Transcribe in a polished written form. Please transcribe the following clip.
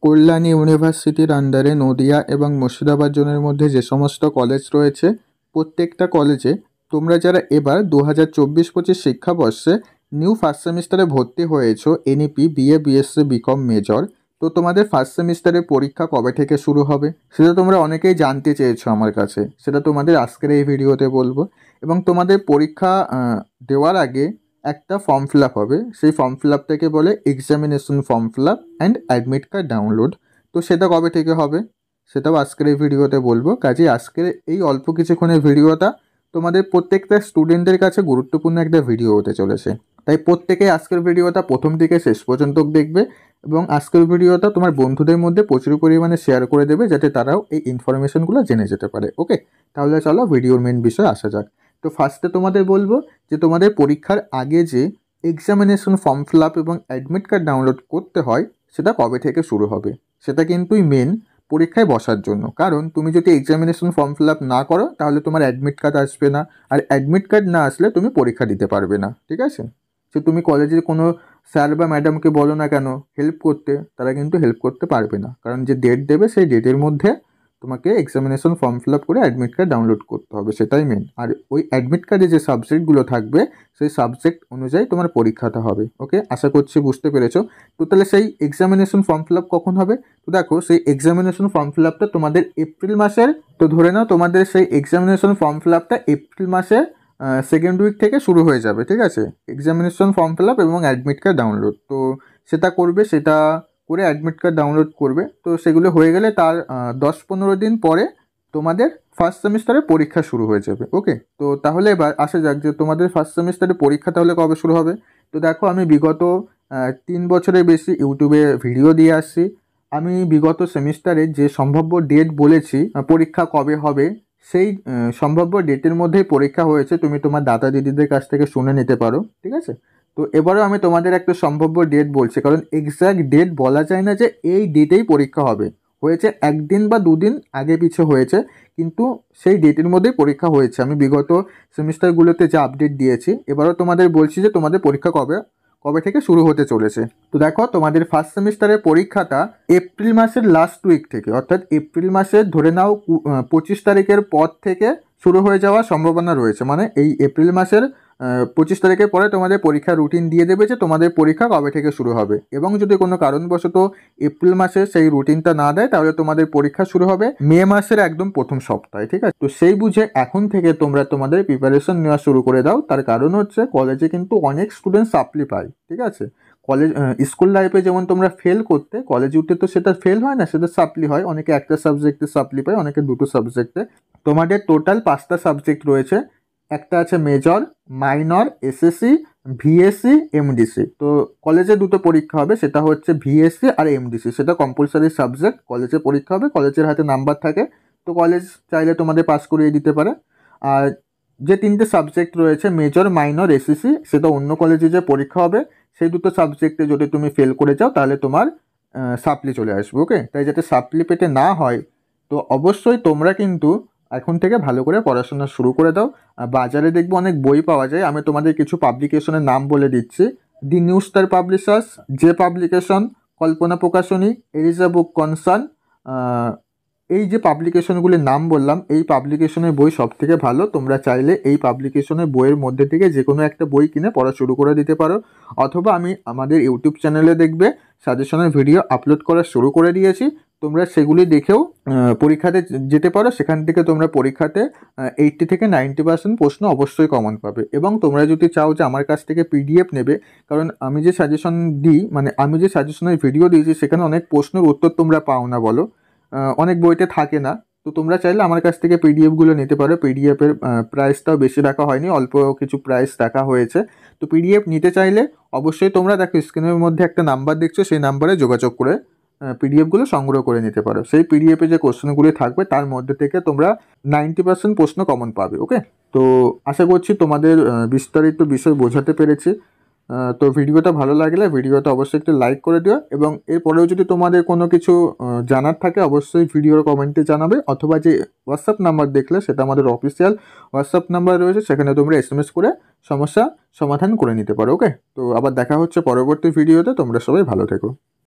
কল্যাণী ইউনিভার্সিটির আন্ডারে নদিয়া এবং মুর্শিদাবাদ জোনের মধ্যে যে সমস্ত কলেজ রয়েছে প্রত্যেকটা কলেজে তোমরা যারা এবার 2024-25 শিক্ষাবর্ষে নিউ ফার্স্ট সেমিস্টারে ভর্তি হয়েছো NEP BA BSc BCom major, তো তোমাদের ফার্স্ট সেমিস্টারের পরীক্ষা কবে থেকে শুরু হবে সেটা তোমরা অনেকেই জানতে চেয়েছো আমার কাছে। সেটা তোমাদের আজকের এই ভিডিওতে বলবো। এবং তোমাদের পরীক্ষা দেওয়ার আগে একটা ফর্ম ফিল আপ হবে, সেই ফর্ম ফিল আপটাকে বলে examination form fill up and admit card download. তো সেটা কবে থেকে হবে সেটাও আজকের এই ভিডিওতে বলবো। কাজেই আজকের এই অল্প কিছুক্ষণের ভিডিওটা তোমাদের প্রত্যেকটা স্টুডেন্টদের কাছে গুরুত্বপূর্ণ একটা ভিডিও হতে চলেছে, তাই প্রত্যেকে আজকের ভিডিওটা প্রথম থেকে শেষ পর্যন্ত দেখবে এবং আজকের ভিডিওটা তোমার বন্ধুদের মধ্যে প্রচুর পরিমাণে শেয়ার করে দেবে যাতে তারাও এই ইনফরমেশনগুলো জেনে যেতে পারে। ওকে, তাহলে চলো ভিডিওর মেন বিষয়ে আসা যাক। তো ফার্স্টে তোমাদের বলবো যে তোমাদের পরীক্ষার আগে যে এক্সামিনেশন ফর্ম ফিল আপ এবং অ্যাডমিট কার্ড ডাউনলোড করতে হয় সেটা কবে থেকে শুরু হবে। সেটা কিন্তুই মেন পরীক্ষায় বসার জন্য, কারণ তুমি যদি এক্সামিনেশন ফর্ম ফিল আপ না করো তাহলে তোমার অ্যাডমিট কার্ড আসবে না, আর অ্যাডমিট কার্ড না আসলে তুমি পরীক্ষা দিতে পারবে না। ঠিক আছে, সে তুমি কলেজের কোনো স্যার বা ম্যাডামকে বলো না কেন হেল্প করতে, তারা কিন্তু হেল্প করতে পারবে না, কারণ যে ডেট দেবে সেই ডেটের মধ্যে তোমাকে এক্সামিনেশন ফর্ম ফিল আপ করে অ্যাডমিট কার্ড ডাউনলোড করতে হবে, সেটাই মেন। আর ওই অ্যাডমিট কার্ডে যে সাবজেক্টগুলো থাকবে সেই সাবজেক্ট অনুযায়ী তোমার পরীক্ষাটা হবে। ওকে, আশা করছি বুঝতে পেরেছো। তো তাহলে সেই এক্সামিনেশন ফর্ম ফিল আপ কখন হবে? তো দেখো, সেই এক্সামিনেশন ফর্ম ফিল আপটা তোমাদের এপ্রিল মাসের, তো ধরে নাও তোমাদের সেই এক্সামিনেশন ফর্ম ফিল আপটা এপ্রিল মাসে সেকেন্ড উইক থেকে শুরু হয়ে যাবে। ঠিক আছে, এক্সামিনেশন ফর্ম ফিল আপ এবং অ্যাডমিট কার্ড ডাউনলোড, তো সেটা করবে, সেটা করে অ্যাডমিট কার্ড ডাউনলোড করবে। তো সেগুলো হয়ে গেলে তার 10-15 দিন পরে তোমাদের ফার্স্ট সেমিস্টারে পরীক্ষা শুরু হয়ে যাবে। ওকে, তো তাহলে এবার আসা যাক যে তোমাদের ফার্স্ট সেমিস্টারে পরীক্ষা তাহলে কবে শুরু হবে। তো দেখো, আমি বিগত 3 বছরের বেশি ইউটিউবে ভিডিও দিয়ে আসছি। আমি বিগত সেমিস্টারে যে সম্ভাব্য ডেট বলেছি পরীক্ষা কবে হবে, সেই সম্ভাব্য ডেটের মধ্যেই পরীক্ষা হয়েছে। তুমি তোমার দাদা দিদিদের কাছ থেকে শুনে নিতে পারো। ঠিক আছে, তো এবারও আমি তোমাদের একটা সম্ভাব্য ডেট বলছি, কারণ এক্স্যাক্ট ডেট বলা যায় না যে এই ডেটেই পরীক্ষা হবে। হয়েছে একদিন বা দুদিন আগে পিছে হয়েছে, কিন্তু সেই ডেটের মধ্যেই পরীক্ষা হয়েছে। আমি বিগত সেমিস্টারগুলোতে যে আপডেট দিয়েছি, এবারও তোমাদের বলছি যে তোমাদের পরীক্ষা কবে কবে থেকে শুরু হতে চলেছে। তো দেখো, তোমাদের ফার্স্ট সেমিস্টারের পরীক্ষাটা এপ্রিল মাসের লাস্ট উইক থেকে, অর্থাৎ এপ্রিল মাসের ধরে নাও 25 তারিখের পর থেকে শুরু হয়ে যাওয়ার সম্ভাবনা রয়েছে। মানে এই এপ্রিল মাসের 25 তারিখের পরে তোমাদের পরীক্ষার রুটিন দিয়ে দেবে যে তোমাদের পরীক্ষা কবে থেকে শুরু হবে। এবং যদি কোনো কারণবশত এপ্রিল মাসে সেই রুটিনটা না দেয় তাহলে তোমাদের পরীক্ষা শুরু হবে মে মাসের একদম প্রথম সপ্তাহে। ঠিক আছে, তো সেই বুঝে এখন থেকে তোমরা তোমাদের প্রিপারেশন নেওয়া শুরু করে দাও। তার কারণ হচ্ছে কলেজে কিন্তু অনেক স্টুডেন্ট সাপ্লি পায়। ঠিক আছে, কলেজ স্কুল লাইফে যেমন তোমরা ফেল করতে, কলেজে উঠতে তো সেটা ফেল হয় না, সেটা সাপ্লি হয়। অনেকে একটা সাবজেক্টে সাপ্লি পায়, অনেকে দুটো সাবজেক্টে। তোমাদের টোটাল 5টা সাবজেক্ট রয়েছে। একটা আছে major, minor, SSC, VSC, MDC. তো কলেজে দুটো পরীক্ষা হবে, সেটা হচ্ছে ভিএসসি আর এমডিসি। সেটা কম্পালসারি সাবজেক্ট, কলেজে পরীক্ষা হবে, কলেজের হাতে নাম্বার থাকে, তো কলেজ চাইলে তোমাদের পাস করিয়ে দিতে পারে। আর যে 3টে সাবজেক্ট রয়েছে মেজর, মাইনর, এসএসসি, সেটা অন্য কলেজে যে পরীক্ষা হবে সেই দুটো সাবজেক্টে যদি তুমি ফেল করে যাও তাহলে তোমার সাপ্লি চলে আসবে। ওকে, তাই যাতে সাপ্লি পেতে না হয়, তো অবশ্যই তোমরা কিন্তু এখন থেকে ভালো করে পড়াশোনা শুরু করে দাও। বাজারে দেখবো অনেক বই পাওয়া যায়, আমি তোমাদের কিছু পাবলিকেশনের নাম বলে দিচ্ছি। দি নিউ স্টার পাবলিশার্স, যে পাবলিকেশন, কল্পনা প্রকাশনী, এলিজা বুক কনসার্ন, এই যে পাবলিকেশনগুলির নাম বললাম, এই পাবলিকেশনের বই সব থেকে ভালো। তোমরা চাইলে এই পাবলিকেশনের বইয়ের মধ্যে থেকে যে কোনো একটা বই কিনে পড়া শুরু করে দিতে পারো, অথবা আমি আমাদের ইউটিউব চ্যানেলে দেখবে সাজেশনের ভিডিও আপলোড করা শুরু করে দিয়েছি, তোমরা সেগুলি দেখেও পরীক্ষাতে যেতে পারো। সেখান থেকে তোমরা পরীক্ষাতে 80 থেকে 90% প্রশ্ন অবশ্যই কমন পাবে। এবং তোমরা যদি চাও যে আমার কাছ থেকে পিডিএফ নেবে, কারণ আমি যে সাজেশন দিই, মানে আমি যে সাজেশনের ভিডিও দিয়েছি সেখানে অনেক প্রশ্নের উত্তর তোমরা পাও না বলো, অনেক বইতে থাকে না। তো তোমরা চাইলে আমার কাছ থেকে পিডিএফগুলো নিতে পারো। পিডিএফের প্রাইসটাও বেশি রাখা হয়নি, অল্প কিছু প্রাইস রাখা হয়েছে। তো পিডিএফ নিতে চাইলে অবশ্যই তোমরা দেখো স্ক্রিনের মধ্যে একটা নাম্বার দেখছো, সেই নাম্বারে যোগাযোগ করে পিডিএফগুলো সংগ্রহ করে নিতে পারো। সেই পিডিএফে যে কোশ্চেনগুলি থাকবে তার মধ্যে থেকে তোমরা 90% প্রশ্ন কমন পাবে। ওকে, তো আশা করছি তোমাদের বিস্তারিত বিষয় বোঝাতে পেরেছি। তো ভিডিওটা ভালো লাগলে ভিডিওটা অবশ্যই একটু লাইক করে দিও, এবং এরপরেও যদি তোমাদের কোনো কিছু জানার থাকে অবশ্যই ভিডিওর কমেন্টে জানাবে, অথবা যে হোয়াটসঅ্যাপ নাম্বার দেখলে সেটা আমাদের অফিসিয়াল হোয়াটসঅ্যাপ নাম্বার রয়েছে, সেখানে তোমরা এসএমএস করে সমস্যা সমাধান করে নিতে পারো। ওকে, তো আবার দেখা হচ্ছে পরবর্তী ভিডিওতে। তোমরা সবাই ভালো থেকো।